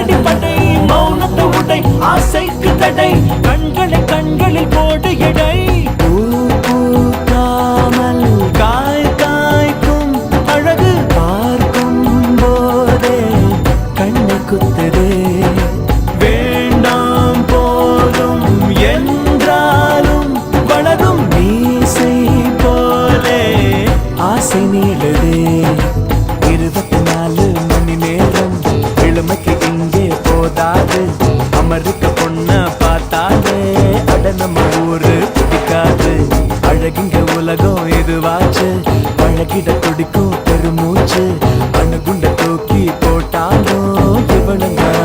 அடிப்படை மௌனத்தை உடை ஆசைக்கு தடை கண்களை கண்களில் போடு எடை பூக்காமல் காய் காய்க்கும் அழகு பார்க்கும் போதே கண்ணை குத்துதே வேண்டாம் போதும் என்றாலும் வளரும் மீசை போலே ஆசை நீளுதே 24 மணி நேரம் இளமைக்கு இங்கே போதாது அமெரிக்க பொண்ண பார்த்தாலே அட நம்ம ஊரு பிடிக்காது அழகிங்க உலகம் இதுவாச்சு பழகிட துடிக்கும் பெருமூச்சு